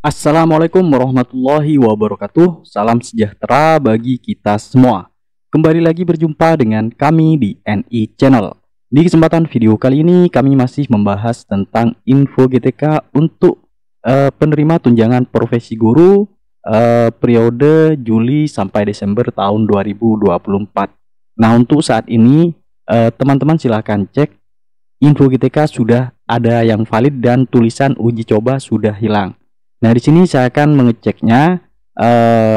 Assalamualaikum warahmatullahi wabarakatuh. Salam sejahtera bagi kita semua. Kembali lagi berjumpa dengan kami di NI Channel. Di kesempatan video kali ini kami masih membahas tentang info GTK untuk penerima tunjangan profesi guru periode Juli sampai Desember tahun 2024. Nah, untuk saat ini teman-teman silahkan cek info GTK sudah ada yang valid dan tulisan uji coba sudah hilang. Nah, di sini saya akan mengeceknya.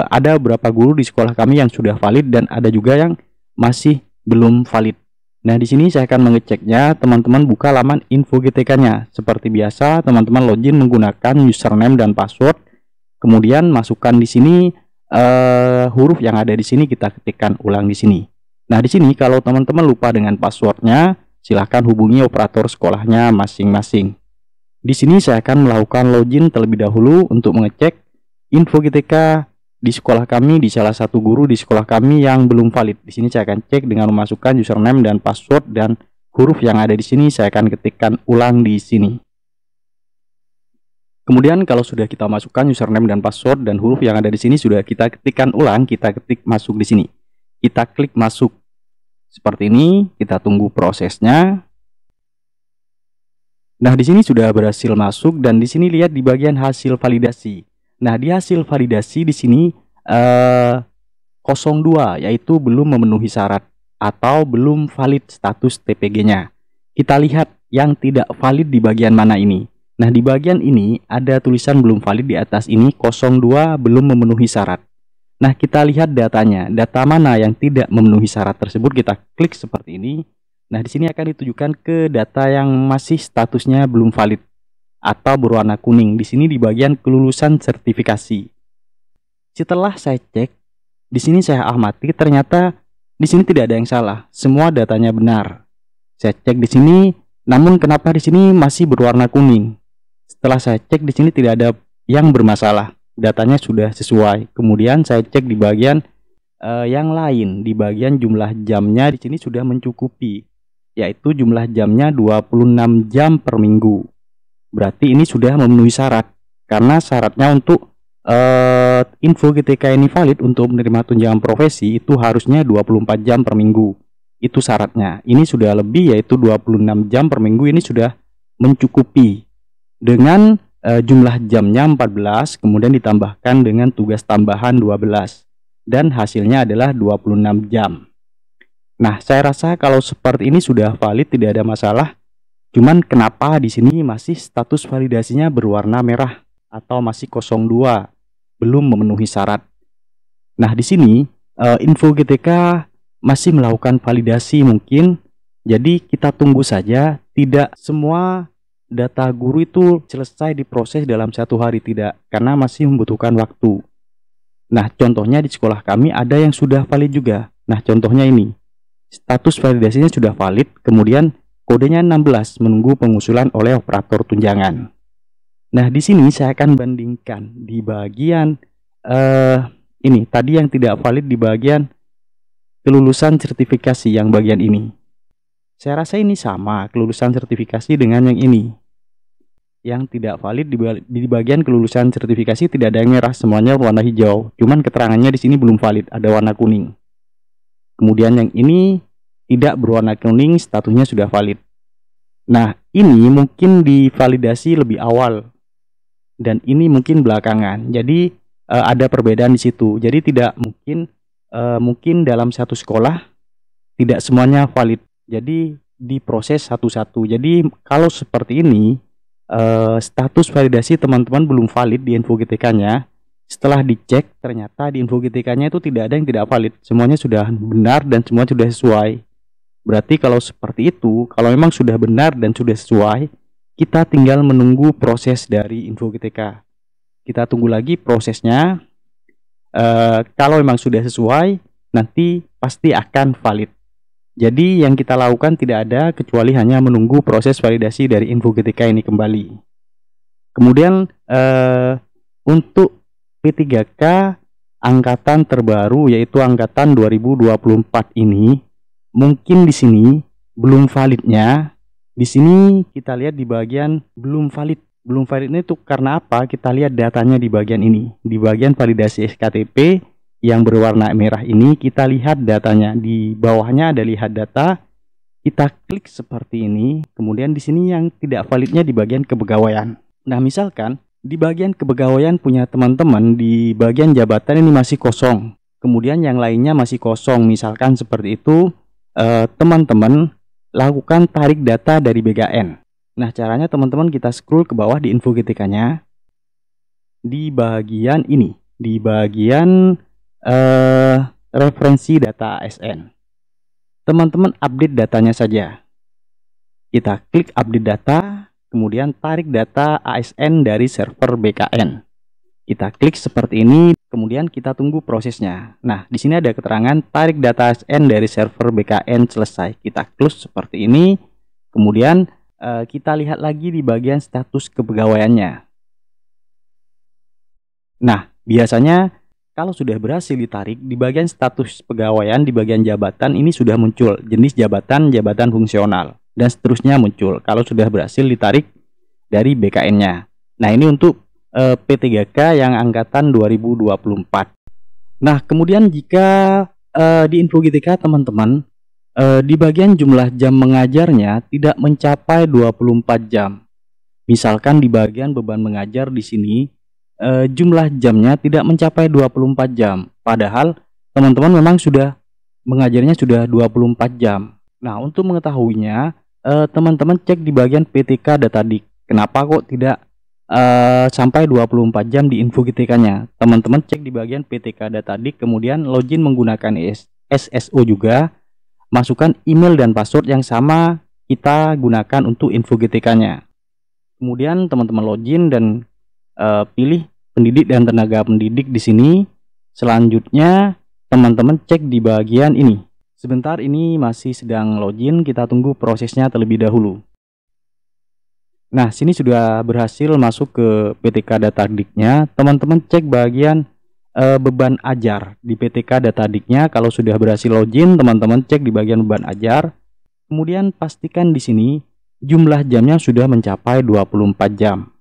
Ada beberapa guru di sekolah kami yang sudah valid dan ada juga yang masih belum valid. Nah, di sini saya akan mengeceknya. Teman-teman buka laman info GTK-nya. Seperti biasa, teman-teman login menggunakan username dan password. Kemudian masukkan di sini huruf yang ada di sini, kita ketikkan ulang di sini. Nah, di sini kalau teman-teman lupa dengan passwordnya, silahkan hubungi operator sekolahnya masing-masing. Di sini saya akan melakukan login terlebih dahulu untuk mengecek info GTK di sekolah kami, di salah satu guru di sekolah kami yang belum valid. Di sini saya akan cek dengan memasukkan username dan password, dan huruf yang ada di sini saya akan ketikkan ulang di sini. Kemudian kalau sudah kita masukkan username dan password dan huruf yang ada di sini sudah kita ketikkan ulang, kita ketik masuk di sini. Kita klik masuk. Seperti ini, kita tunggu prosesnya. Nah, di sini sudah berhasil masuk dan di sini lihat di bagian hasil validasi. Nah, di hasil validasi di sini 02 yaitu belum memenuhi syarat atau belum valid status TPG-nya. Kita lihat yang tidak valid di bagian mana ini. Nah, di bagian ini ada tulisan belum valid di atas ini, 02 belum memenuhi syarat. Nah, kita lihat datanya. Data mana yang tidak memenuhi syarat tersebut, kita klik seperti ini. Nah, di sini akan ditujukan ke data yang masih statusnya belum valid atau berwarna kuning. Di sini di bagian kelulusan sertifikasi. Setelah saya cek, di sini saya amati ternyata di sini tidak ada yang salah. Semua datanya benar. Saya cek di sini, namun kenapa di sini masih berwarna kuning? Setelah saya cek di sini tidak ada yang bermasalah. Datanya sudah sesuai. Kemudian saya cek di bagian yang lain, di bagian jumlah jamnya di sini sudah mencukupi, yaitu jumlah jamnya 26 jam per minggu. Berarti ini sudah memenuhi syarat, karena syaratnya untuk info GTK ini valid untuk menerima tunjangan profesi itu harusnya 24 jam per minggu. Itu syaratnya. Ini sudah lebih, yaitu 26 jam per minggu. Ini sudah mencukupi dengan jumlah jamnya 14, kemudian ditambahkan dengan tugas tambahan 12, dan hasilnya adalah 26 jam. Nah, saya rasa kalau seperti ini sudah valid, tidak ada masalah. Cuman kenapa di sini masih status validasinya berwarna merah atau masih 02, belum memenuhi syarat. Nah, di sini info GTK masih melakukan validasi mungkin. Jadi kita tunggu saja. Tidak semua data guru itu selesai diproses dalam 1 hari, tidak, karena masih membutuhkan waktu. Nah, contohnya di sekolah kami ada yang sudah valid juga. Nah, contohnya ini. Status validasinya sudah valid, kemudian kodenya 16, menunggu pengusulan oleh operator tunjangan. Nah, di sini saya akan bandingkan di bagian ini tadi yang tidak valid di bagian kelulusan sertifikasi yang bagian ini. Saya rasa ini sama kelulusan sertifikasi dengan yang ini. Yang tidak valid di bagian kelulusan sertifikasi tidak ada yang merah, semuanya warna hijau. Cuman keterangannya di sini belum valid, ada warna kuning. Kemudian yang ini tidak berwarna kuning, statusnya sudah valid. Nah, ini mungkin divalidasi lebih awal dan ini mungkin belakangan. Jadi ada perbedaan di situ. Jadi tidak mungkin dalam satu sekolah tidak semuanya valid. Jadi diproses satu-satu. Jadi kalau seperti ini status validasi teman-teman belum valid di info GTK-nya. Setelah dicek, ternyata di info GTK-nya itu tidak ada yang tidak valid. Semuanya sudah benar dan semua sudah sesuai. Berarti kalau seperti itu, kalau memang sudah benar dan sudah sesuai, kita tinggal menunggu proses dari info GTK. Kita tunggu lagi prosesnya. Kalau memang sudah sesuai, nanti pasti akan valid. Jadi yang kita lakukan tidak ada kecuali hanya menunggu proses validasi dari info GTK ini kembali. Kemudian untuk P3K angkatan terbaru, yaitu angkatan 2024 ini, mungkin di sini belum validnya. Di sini kita lihat di bagian belum valid Belum validnya itu karena apa? Kita lihat datanya di bagian ini. Di bagian validasi SKTP yang berwarna merah ini, kita lihat datanya. Di bawahnya ada lihat data. Kita klik seperti ini. Kemudian di sini yang tidak validnya di bagian kepegawaian. Nah, misalkan di bagian kepegawaian punya teman-teman, di bagian jabatan ini masih kosong. Kemudian yang lainnya masih kosong. Misalkan seperti itu, teman-teman lakukan tarik data dari BKN. Nah, caranya teman-teman kita scroll ke bawah di info GTK-nya. Di bagian ini, di bagian referensi data ASN. Teman-teman update datanya saja. Kita klik update data, kemudian tarik data ASN dari server BKN. Kita klik seperti ini, kemudian kita tunggu prosesnya. Nah, di sini ada keterangan tarik data ASN dari server BKN selesai. Kita close seperti ini. Kemudian kita lihat lagi di bagian status kepegawaiannya. Nah, biasanya kalau sudah berhasil ditarik, di bagian status pegawaian, di bagian jabatan ini sudah muncul jenis jabatan, jabatan fungsional, dan seterusnya muncul kalau sudah berhasil ditarik dari BKN-nya. Nah, ini untuk P3K yang angkatan 2024. Nah, kemudian jika di info GTK teman-teman, di bagian jumlah jam mengajarnya tidak mencapai 24 jam. Misalkan di bagian beban mengajar di sini, jumlah jamnya tidak mencapai 24 jam. Padahal teman-teman memang sudah mengajarnya sudah 24 jam. Nah, untuk mengetahuinya, teman-teman cek di bagian PTK Datadik. Kenapa kok tidak sampai 24 jam di info GTK-nya? Teman-teman cek di bagian PTK Datadik, kemudian login menggunakan SSO juga. Masukkan email dan password yang sama kita gunakan untuk info GTK-nya. Kemudian teman-teman login dan pilih pendidik dan tenaga pendidik di sini. Selanjutnya teman-teman cek di bagian ini. Sebentar, ini masih sedang login, kita tunggu prosesnya terlebih dahulu. Nah, sini sudah berhasil masuk ke PTK Datadiknya. Teman-teman cek bagian beban ajar di PTK Datadiknya. Kalau sudah berhasil login, teman-teman cek di bagian beban ajar. Kemudian pastikan di sini jumlah jamnya sudah mencapai 24 jam.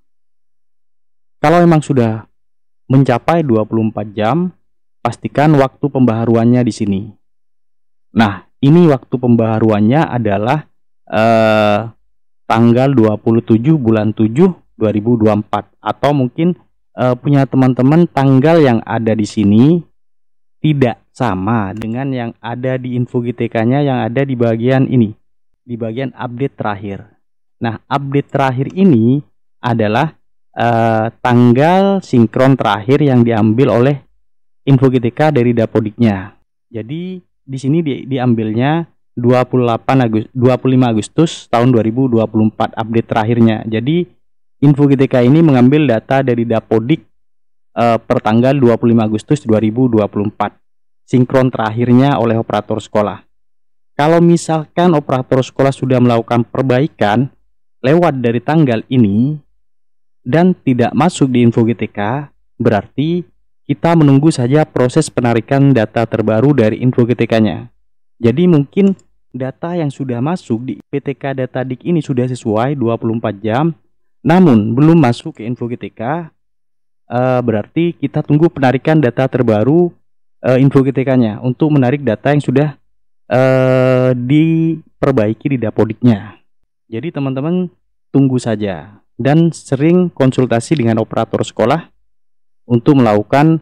Kalau memang sudah mencapai 24 jam, pastikan waktu pembaharuannya di sini. Nah, ini waktu pembaharuannya adalah tanggal 27 bulan 7 2024, atau mungkin punya teman-teman tanggal yang ada di sini tidak sama dengan yang ada di info GTK-nya yang ada di bagian ini, di bagian update terakhir. Nah, update terakhir ini adalah tanggal sinkron terakhir yang diambil oleh info GTK dari Dapodiknya. Jadi di sini diambilnya 25 Agustus tahun 2024 update terakhirnya. Jadi info GTK ini mengambil data dari Dapodik per tanggal 25 Agustus 2024. Sinkron terakhirnya oleh operator sekolah. Kalau misalkan operator sekolah sudah melakukan perbaikan lewat dari tanggal ini dan tidak masuk di info GTK, berarti kita menunggu saja proses penarikan data terbaru dari info GTK-nya. Jadi mungkin data yang sudah masuk di PTK Datadik ini sudah sesuai 24 jam, namun belum masuk ke info GTK, berarti kita tunggu penarikan data terbaru info GTK-nya untuk menarik data yang sudah diperbaiki di Dapodiknya. Jadi teman-teman tunggu saja dan sering konsultasi dengan operator sekolah untuk melakukan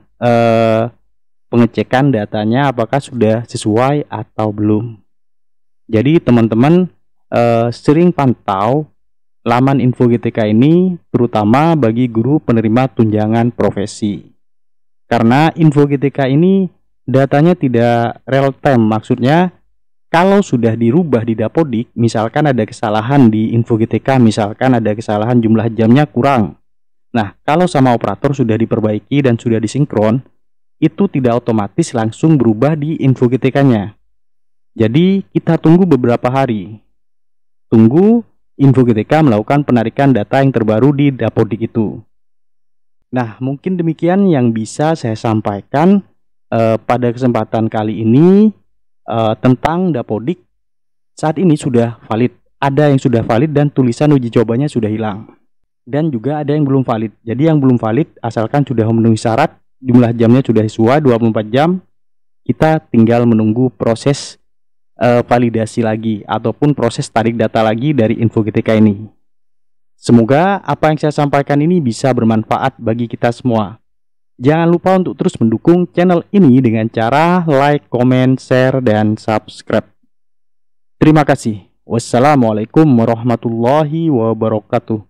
pengecekan datanya apakah sudah sesuai atau belum. Jadi teman-teman sering pantau laman info GTK ini, terutama bagi guru penerima tunjangan profesi. Karena info GTK ini datanya tidak real time, maksudnya kalau sudah dirubah di Dapodik, misalkan ada kesalahan di info GTK, misalkan ada kesalahan jumlah jamnya kurang. Nah, kalau sama operator sudah diperbaiki dan sudah disinkron, itu tidak otomatis langsung berubah di info GTK-nya. Jadi, kita tunggu beberapa hari. Tunggu info GTK melakukan penarikan data yang terbaru di Dapodik itu. Nah, mungkin demikian yang bisa saya sampaikan pada kesempatan kali ini. Tentang Dapodik. Saat ini sudah valid, ada yang sudah valid dan tulisan uji cobanya sudah hilang. dan juga ada yang belum valid. Jadi yang belum valid asalkan sudah memenuhi syarat, jumlah jamnya sudah sesuai 24 jam, kita tinggal menunggu proses validasi lagi ataupun proses tarik data lagi dari InfoGTK ini. Semoga apa yang saya sampaikan ini bisa bermanfaat bagi kita semua. Jangan lupa untuk terus mendukung channel ini dengan cara like, comment, share, dan subscribe. Terima kasih. Wassalamualaikum warahmatullahi wabarakatuh.